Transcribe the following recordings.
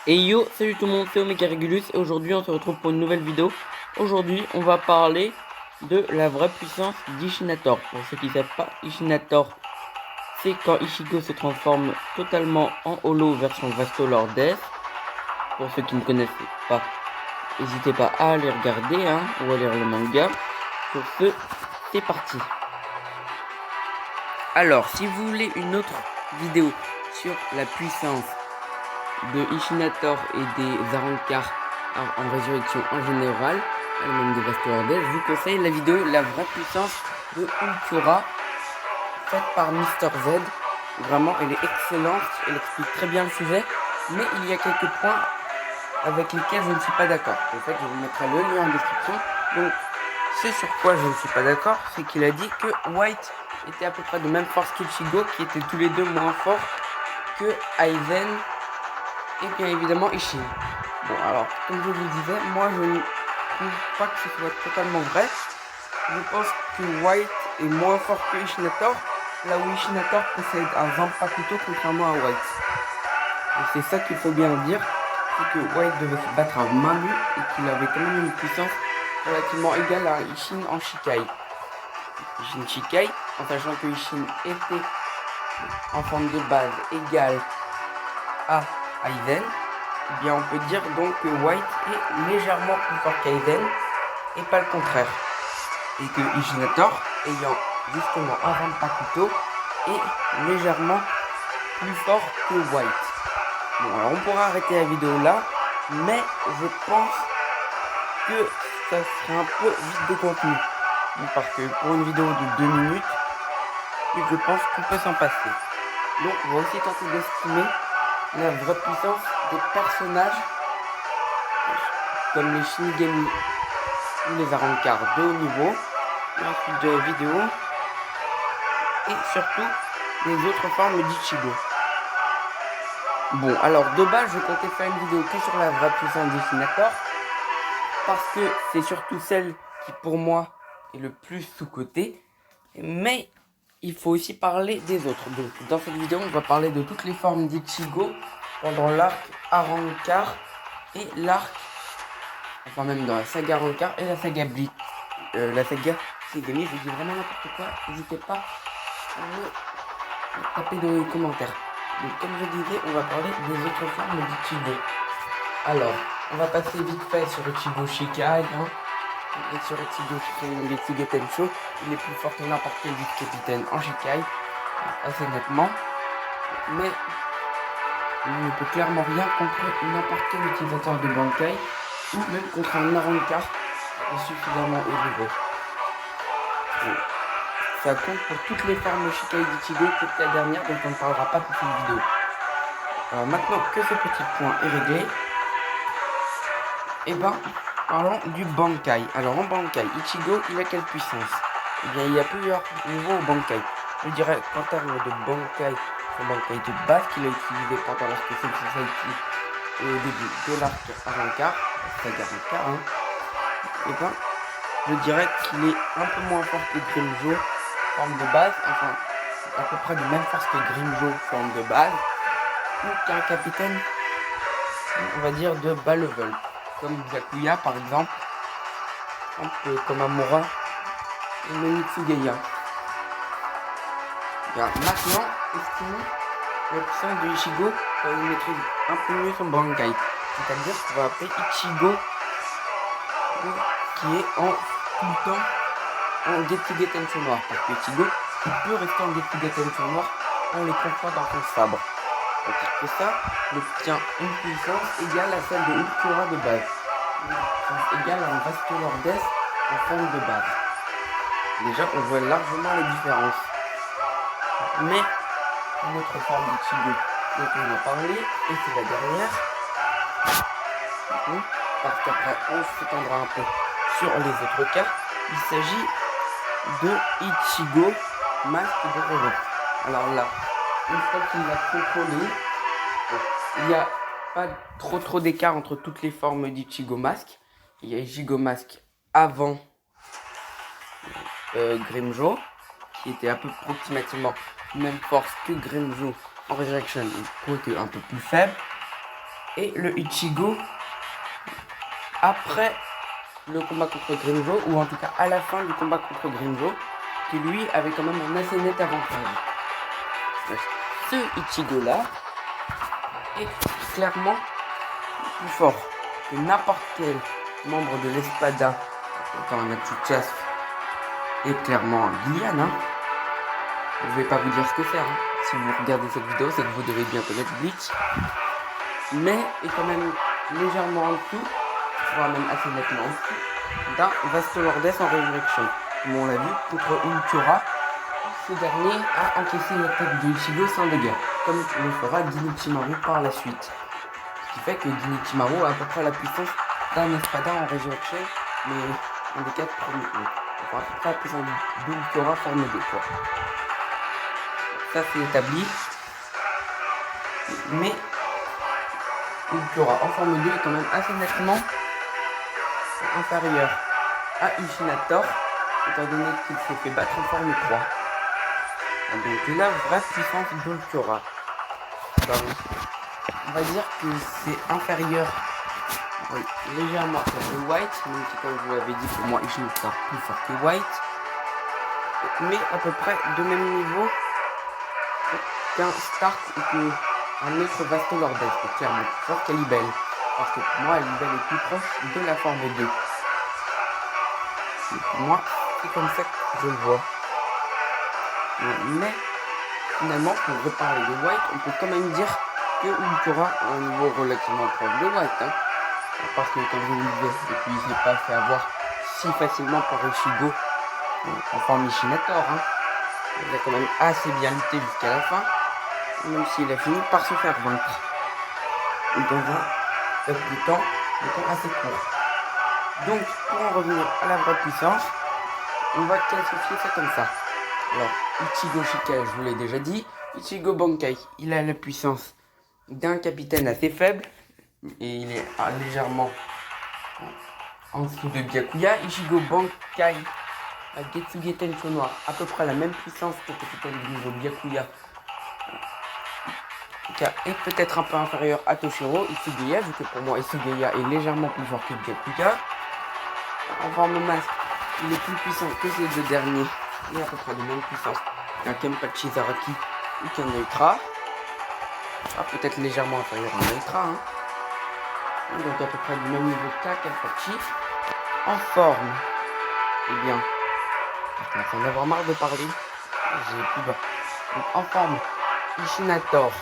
Et yo, salut tout le monde, c'est Omega Regulus et aujourd'hui on se retrouve pour une nouvelle vidéo. Aujourd'hui on va parler de la vraie puissance d'Ishinator. Pour ceux qui ne savent pas, Ishinator c'est quand Ichigo se transforme totalement en holo version Vastolord Death. Pour ceux qui ne connaissent pas, n'hésitez pas à aller regarder ou à lire le manga. Sur ce, c'est parti. Alors, si vous voulez une autre vidéo sur la puissance de Ishinator et des Arrancar en résurrection en général, même des Vastolord Death, je vous conseille la vidéo La vraie puissance de Ultura, faite par Mister Z. Vraiment, elle est excellente, elle explique très bien le sujet, mais il y a quelques points avec lesquels je ne suis pas d'accord. En fait, je vous mettrai le lien en description. Donc, c'est sur quoi je ne suis pas d'accord, c'est qu'il a dit que White était à peu près de même force qu'Ichigo, qui étaient tous les deux moins forts que Aizen et bien évidemment Ishin. Bon, alors, comme je vous disais, moi je ne trouve pas que ce soit totalement vrai. Je pense que White est moins fort que Ishinator, là où Ishinator possède un Zanpakuto contrairement à White. Et c'est ça qu'il faut bien dire, c'est que White devait se battre à main nue et qu'il avait quand même une puissance relativement égale à Ishin en Shikai. Ishin Shikai, en sachant que Ishin était en forme de base égale à Aizen, eh bien on peut dire donc que White est légèrement plus fort qu'Aizen et pas le contraire. Et que Ishinator, ayant justement un Zanpakuto, est légèrement plus fort que White. Bon, alors on pourra arrêter la vidéo là, mais je pense que ça serait un peu vide de contenu. Parce que pour une vidéo de 2 minutes, je pense qu'on peut s'en passer. Donc on va aussi tenter d'estimer la vraie puissance des personnages comme les Shinigami ou les Arrancar de haut niveau, et ensuite de la vidéo, et surtout les autres formes d'Ichigo. Bon, alors de base, je comptais faire une vidéo que sur la vraie puissance d'Ishinator, parce que c'est surtout celle qui pour moi est le plus sous-cotée, mais il faut aussi parler des autres. Donc dans cette vidéo, on va parler de toutes les formes d'Ichigo pendant l'arc Arrancar et l'arc, enfin même dans la saga Arrancar et la saga Bleach. La saga Shigami, je dis vraiment n'importe quoi, n'hésitez pas à me taper dans les commentaires. Donc comme je disais, on va parler des autres formes d'Ichigo. Alors, on va passer vite fait sur Ichigo Shikai, et sur Ichigo Tensho, il est plus fort que n'importe quel vice-capitaine en Shikai, assez nettement, mais il ne peut clairement rien contre n'importe quel utilisateur de Bankai, ou même contre un Arrancar suffisamment haut niveau. Bon, ça compte pour toutes les formes Shikai d'Ichigo, que la dernière, dont on ne parlera pas toute une vidéo. Alors maintenant que ce petit point est réglé, et ben parlons du Bankai. Alors en Bankai, Ichigo, il a quelle puissance? Eh bien, il y a plusieurs niveaux au Bankai. Je dirais qu'en termes de Bankai, son Bankai de base qu'il a utilisé pendant l'arc Soul Society et au début de l'arc Arrancar, la saga Arrancar, et ben, je dirais qu'il est un peu moins fort que Grimmjow, forme de base, enfin, à peu près de même force que Grimmjow, forme de base, ou qu'un capitaine, on va dire, de bas level, comme Byakuya par exemple, comme Amura et Nonitsugaya. Bien, maintenant, estimons la puissance de Ichigo quand il maîtrise un peu mieux son Bankai. C'est-à-dire qu'on va appeler Ichigo qui est en tout le temps en Getsuge Tensho noir. Parce que Ichigo, il peut rester en Getsuge Tensho noir en les confrontant dans son sabre. C'est-à-dire que ça, il obtient une puissance égale à celle de Ultura de base. Une puissance égale à un Vastolord Death en forme de base. Déjà, on voit largement les différences. Mais une autre forme d'Ichigo dont on a parlé, et c'est la dernière, parce qu'après on s'étendra un peu sur les autres cas, il s'agit de Ichigo Masque de Robot. Alors là, une fois qu'il l'a contrôlé, il n'y a pas trop d'écart entre toutes les formes d'Ichigo Masque. Il y a Ichigo Masque avant Grimmjow, qui était à peu approximativement même force que Grimmjow en Resurrection, quoique un peu plus faible. et le Ichigo après le combat contre Grimjo, ou en tout cas à la fin du combat contre Grimjo, qui lui avait quand même un assez net avantage. Ce Ichigo là est clairement plus fort que n'importe quel membre de l'Espada, quand Natsuchas et clairement Gillian. Hein. Je vais pas vous dire ce que faire. Hein. Si vous regardez cette vidéo, c'est que vous devez bien connaître Bleach. Mais est quand même légèrement en dessous, voire même assez nettement en dessous, d'un Vastolordes en Resurrection. Comme on l'a vu, contre Ultura, ce dernier a encaissé l'attaque de Ichigo sans dégâts, comme le fera Genichimaru par la suite. Ce qui fait que Genichimaru a à peu près la puissance d'un Espada en Resurrection, mais un des 4 premiers. Enfin, à peu près la puissance d'Ultura forme 2, quoi. Ça c'est établi. Mais Ultura en forme 2 est quand même assez nettement inférieur à Ishinator, étant donné qu'il s'est fait battre en forme 3. Donc la vraie puissance d'Ultura. On va dire que c'est inférieur légèrement à celle de White, même si comme je vous l'avais dit, pour moi Ishinator plus fort que White, mais à peu près de même niveau qu'un Stark ou qu'un autre Vastolordes, qui est clairement plus fort qu'Alibel. Parce que pour moi, Alibel est plus proche de la forme 2. Et pour moi, c'est comme ça que je le vois. Mais finalement, pour reparler de White, on peut quand même dire que Ultura a un niveau relativement proche de White. Hein. Parce que comme je vous le disais, depuis il s'est pas fait avoir si facilement par Ichigo en forme Ishinator. Hein. Il a quand même assez bien lutté jusqu'à la fin, même s'il a fini par se faire vaincre. Dans un laps de temps assez court. Donc, pour en revenir à la vraie puissance, on va classifier ça comme ça. Alors, Ichigo Shikai, je vous l'ai déjà dit. Ichigo Bankai, il a la puissance d'un capitaine assez faible, et il est légèrement en dessous de Byakuya. Ichigo Bankai a Getsuge Tensho Noir, à peu près la même puissance que le capitaine du niveau Byakuya, est peut-être un peu inférieur à Toshiro Isugeya, vu que pour moi Isugeya est légèrement plus fort que Byakuya. En forme masque, il est plus puissant que ces deux derniers, et à peu près de même puissance qu'un Kenpachi Zaraki ou qu'un Neutra. Peut-être légèrement inférieur à un Neutra. Hein. Donc à peu près du même niveau qu'un Kenpachi. En forme, eh bien, je commence à en avoir marre de parler. J'ai plus bas. Donc en forme, Ishinator,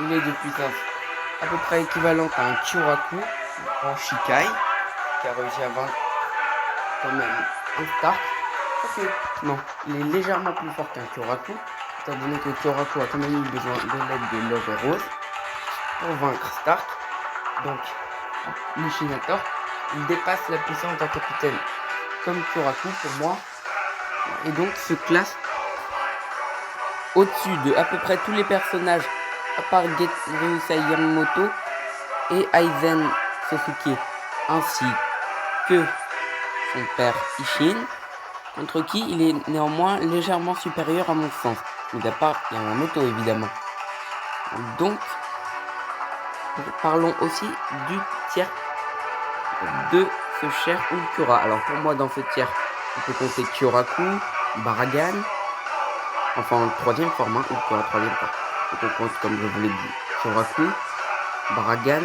il est de puissance à peu près équivalente à un Churaku en Shikai, qui a réussi à vaincre quand même un Stark. Ok, non, il est légèrement plus fort qu'un Churaku, étant donné que Churaku a quand même eu besoin de l'aide de Love et Rose pour vaincre Stark. Donc, Ishinator, il dépasse la puissance d'un capitaine comme Churaku pour moi, et donc se classe au-dessus de à peu près tous les personnages à part Ryusei Yamamoto et Aizen Sasuke, ainsi que son père Ishin, contre qui il est néanmoins légèrement supérieur à mon sens, mis à part Yamamoto évidemment. Donc, parlons aussi du tiers de ce cher Ultura. Alors pour moi dans ce tiers, on peut compter Kyoraku, Baragan, enfin en troisième forme, hein, Ultura troisième forme. Donc on compte, comme je vous l'ai dit, Kyoraku, Baragan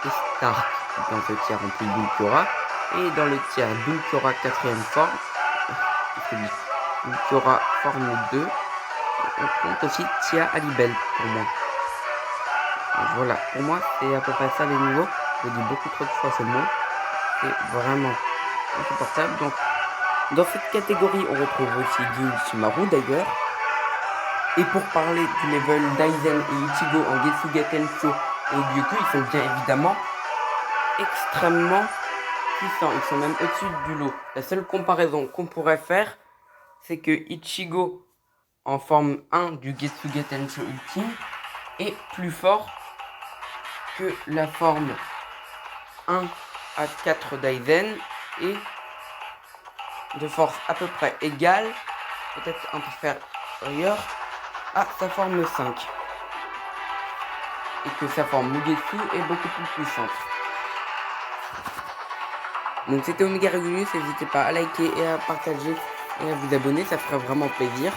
et Stark dans ce tiers en plus d'Ultura. Et dans le tiers d'Ultura quatrième forme, Ultura forme 2, on compte aussi Tia Alibel pour moi. Donc voilà, pour moi c'est à peu près ça les niveaux. Je dis beaucoup trop de fois ce mot. C'est vraiment insupportable. Donc dans cette catégorie on retrouve aussi Genichimaru d'ailleurs. Et pour parler du level d'Aizen et Ichigo en Getsuga Tensho et Ryukyu, ils sont bien évidemment extrêmement puissants. Ils sont même au-dessus du lot. La seule comparaison qu'on pourrait faire, c'est que Ichigo en forme 1 du Getsuga Tensho Ultime est plus fort que la forme 1 à 4 d'Aizen et de force à peu près égale, peut-être un peu inférieure à sa forme 5. et que sa forme Mugetsu est beaucoup plus puissante. Donc c'était Omega Regulus, n'hésitez pas à liker et à partager et à vous abonner, ça fera vraiment plaisir.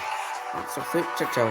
Donc, sur ce, ciao ciao.